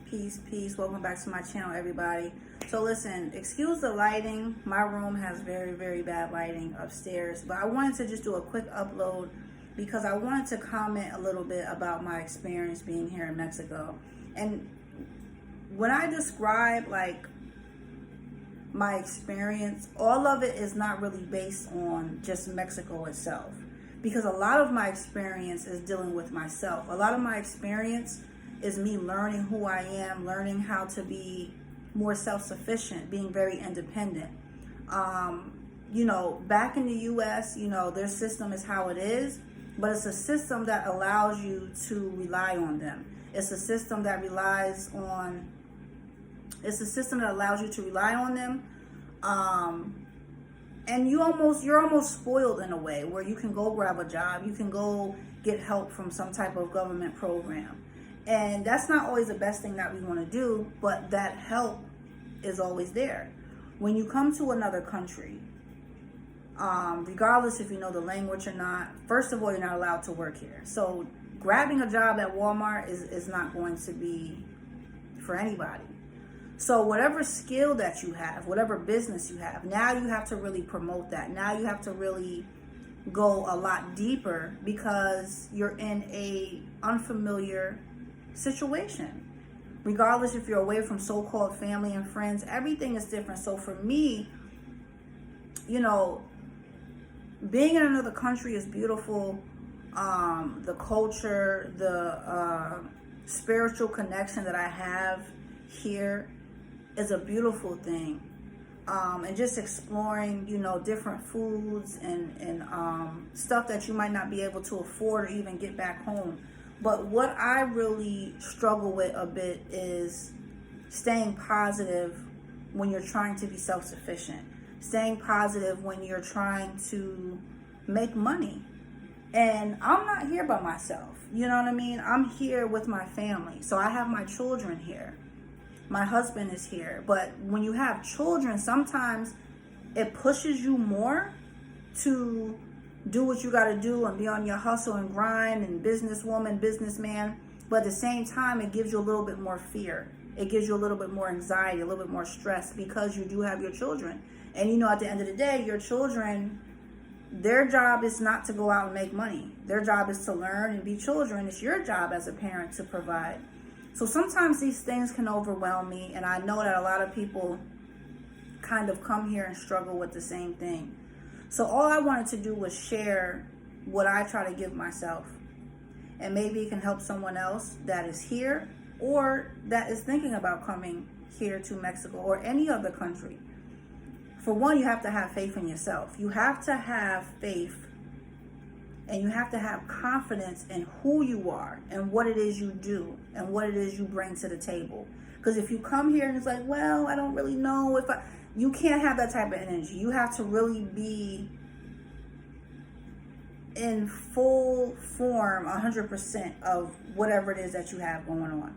Peace. Welcome back to my channel, everybody. So listen, excuse the lighting. My room has very bad lighting upstairs, but I wanted to just do a quick upload because I wanted to comment a little bit about my experience being here in Mexico. And when I describe like my experience, all of it is not really based on just Mexico itself, because a lot of my experience is dealing with myself. A lot of my experience is me learning who I am, learning how to be more self-sufficient, being very independent. Back in the US, their system is how it is, but it's a system that allows you to rely on them. It's a system that allows you to rely on them. And you're almost spoiled in a way where you can go grab a job, you can go get help from some type of government program. And that's not always the best thing that we want to do, but that help is always there. When you come to another country, regardless if you know the language or not, first of all, you're not allowed to work here. So grabbing a job at Walmart is not going to be for anybody. So whatever skill that you have, whatever business you have, now you have to really promote that. Now you have to really go a lot deeper because you're in a unfamiliar situation. Regardless if you're away from so-called family and friends, everything is different. So for me, being in another country is beautiful. The culture, the spiritual connection that I have here is a beautiful thing. And just exploring, different foods and stuff that you might not be able to afford or even get back home. But what I really struggle with a bit is staying positive when you're trying to be self-sufficient. Staying positive when you're trying to make money. And I'm not here by myself. You know what I mean? I'm here with my family. So I have my children here. My husband is here. But when you have children, sometimes it pushes you more to do what you got to do and be on your hustle and grind and businesswoman, businessman. But at the same time, it gives you a little bit more fear. It gives you a little bit more anxiety, a little bit more stress because you do have your children. And at the end of the day, your children, their job is not to go out and make money. Their job is to learn and be children. It's your job as a parent to provide. So sometimes these things can overwhelm me. And I know that a lot of people kind of come here and struggle with the same thing. So all I wanted to do was share what I try to give myself. And maybe it can help someone else that is here or that is thinking about coming here to Mexico or any other country. For one, you have to have faith in yourself. You have to have faith and you have to have confidence in who you are and what it is you do and what it is you bring to the table. Because if you come here and it's like, well, I don't really know you can't have that type of energy. You have to really be in full form, 100% of whatever it is that you have going on.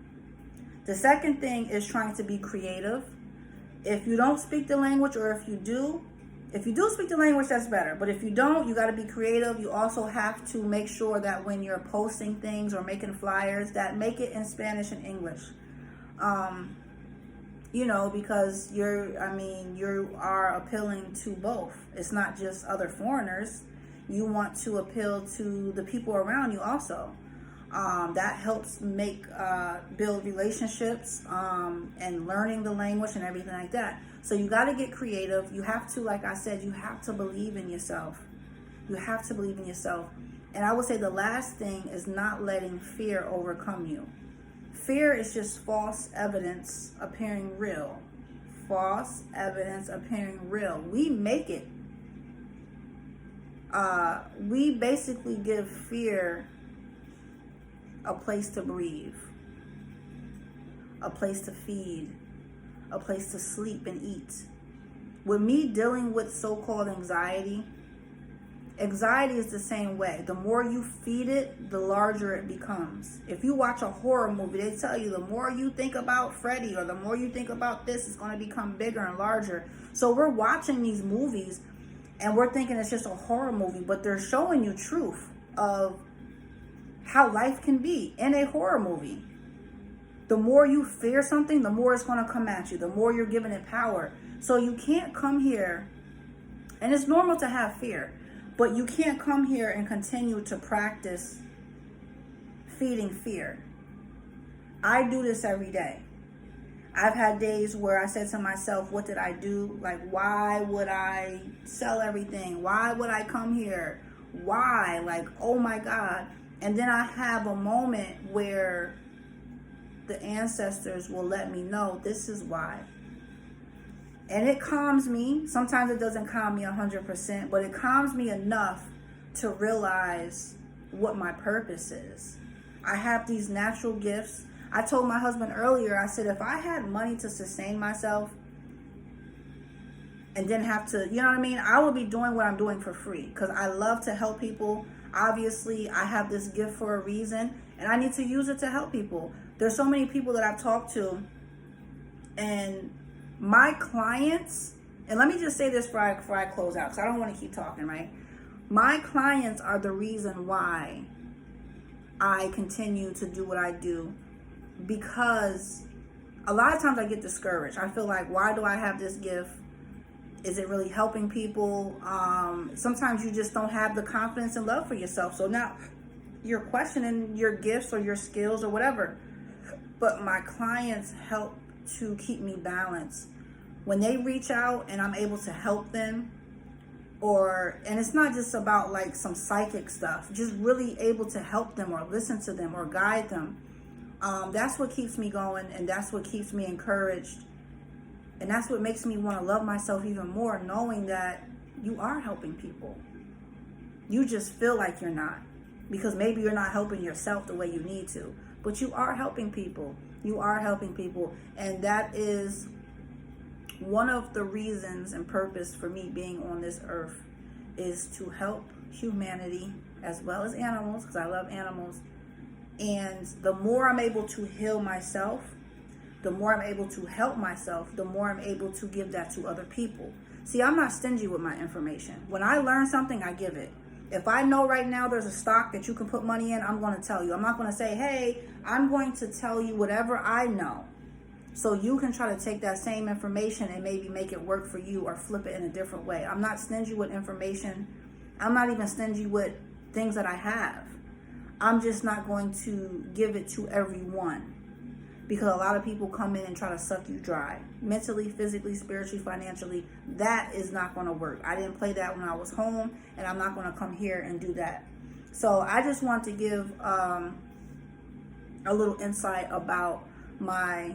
The second thing is trying to be creative. If you don't speak the language, or if you do speak the language, that's better. But if you don't, you got to be creative. You also have to make sure that when you're posting things or making flyers, that make it in Spanish and English. Because you are appealing to both. It's not just other foreigners. You want to appeal to the people around you also. That helps build relationships and learning the language and everything like that. So you got to get creative. You have to, like I said, you have to believe in yourself. You have to believe in yourself. And I would say the last thing is not letting fear overcome you. Fear is just false evidence appearing real. False evidence appearing real. We make it. We basically give fear a place to breathe, a place to feed, a place to sleep and eat. With me dealing with so-called anxiety is the same way. The more you feed it, the larger it becomes. If you watch a horror movie, they tell you the more you think about Freddy or the more you think about this, it's going to become bigger and larger. So we're watching these movies and we're thinking it's just a horror movie, but they're showing you truth of how life can be in a horror movie. The more you fear something, the more it's going to come at you, the more you're giving it power. So you can't come here, and it's normal to have fear, but you can't come here and continue to practice feeding fear. I do this every day. I've had days where I said to myself, what did I do? Like, why would I sell everything? Why would I come here? Why? Like, oh my God. And then I have a moment where the ancestors will let me know this is why. And it calms me. Sometimes it doesn't calm me 100%, but it calms me enough to realize what my purpose is. I have these natural gifts. I told my husband earlier, I said, if I had money to sustain myself and didn't have to, you know what I mean? I would be doing what I'm doing for free because I love to help people. Obviously, I have this gift for a reason and I need to use it to help people. There's so many people that I've talked to, and my clients, and let me just say this before I close out because I don't want to keep talking, right? My clients are the reason why I continue to do what I do, because a lot of times I get discouraged. I feel like, why do I have this gift? Is it really helping people? Sometimes you just don't have the confidence and love for yourself. So now you're questioning your gifts or your skills or whatever. But my clients help to keep me balanced. When they reach out and I'm able to help them, and it's not just about like some psychic stuff, just really able to help them or listen to them or guide them. That's what keeps me going, and that's what keeps me encouraged. And that's what makes me want to love myself even more, knowing that you are helping people. You just feel like you're not, because maybe you're not helping yourself the way you need to, but you are helping people. You are helping people. And that is one of the reasons and purpose for me being on this earth, is to help humanity as well as animals, because I love animals. And the more I'm able to heal myself, the more I'm able to help myself, the more I'm able to give that to other people. See, I'm not stingy with my information. When I learn something, I give it. If I know right now there's a stock that you can put money in, I'm going to tell you. I'm not going to say, hey, I'm going to tell you whatever I know, so you can try to take that same information and maybe make it work for you or flip it in a different way. I'm not stingy with information. I'm not even stingy with things that I have. I'm just not going to give it to everyone, because a lot of people come in and try to suck you dry. Mentally, physically, spiritually, financially. That is not going to work. I didn't play that when I was home, and I'm not going to come here and do that. So I just want to give a little insight about my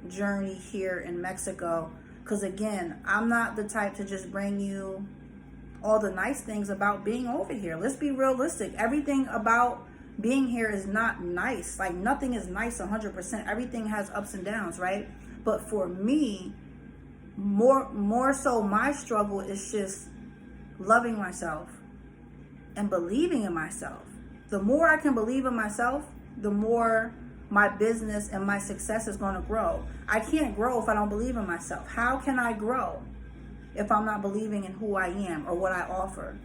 journey here in Mexico. Because again, I'm not the type to just bring you all the nice things about being over here. Let's be realistic. Everything about being here is not nice. Like, nothing is nice 100%. Everything has ups and downs, right? But for me, more so, my struggle is just loving myself and believing in myself. The more I can believe in myself, the more my business and my success is going to grow. I can't grow if I don't believe in myself. How can I grow if I'm not believing in who I am or what I offer?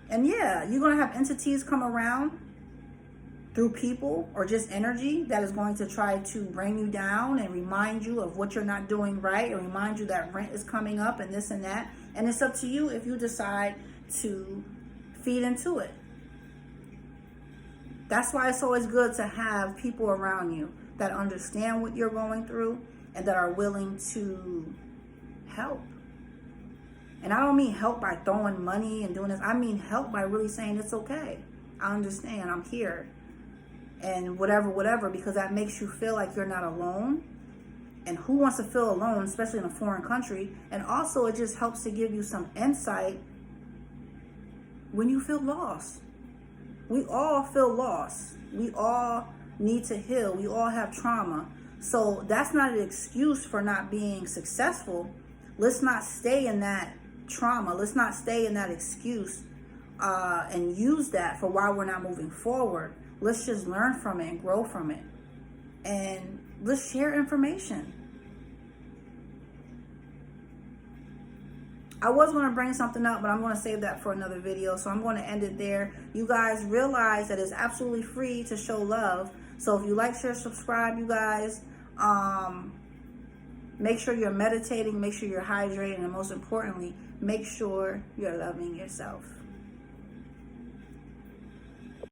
And yeah, you're going to have entities come around through people or just energy that is going to try to bring you down and remind you of what you're not doing right, and remind you that rent is coming up and this and that. And it's up to you if you decide to feed into it. That's why it's always good to have people around you that understand what you're going through and that are willing to help. And I don't mean help by throwing money and doing this. I mean help by really saying, it's okay. I understand. I'm here. And whatever, because that makes you feel like you're not alone. And who wants to feel alone, especially in a foreign country? And also, it just helps to give you some insight when you feel lost. We all feel lost. We all need to heal. We all have trauma. So that's not an excuse for not being successful. Let's not stay in that trauma. Let's not stay in that excuse and use that for why we're not moving forward. Let's just learn from it and grow from it. And let's share information. I was going to bring something up, but I'm going to save that for another video. So I'm going to end it there. You guys realize that it's absolutely free to show love. So if you like, share, subscribe, you guys. Make sure you're meditating, make sure you're hydrating, and most importantly, make sure you're loving yourself.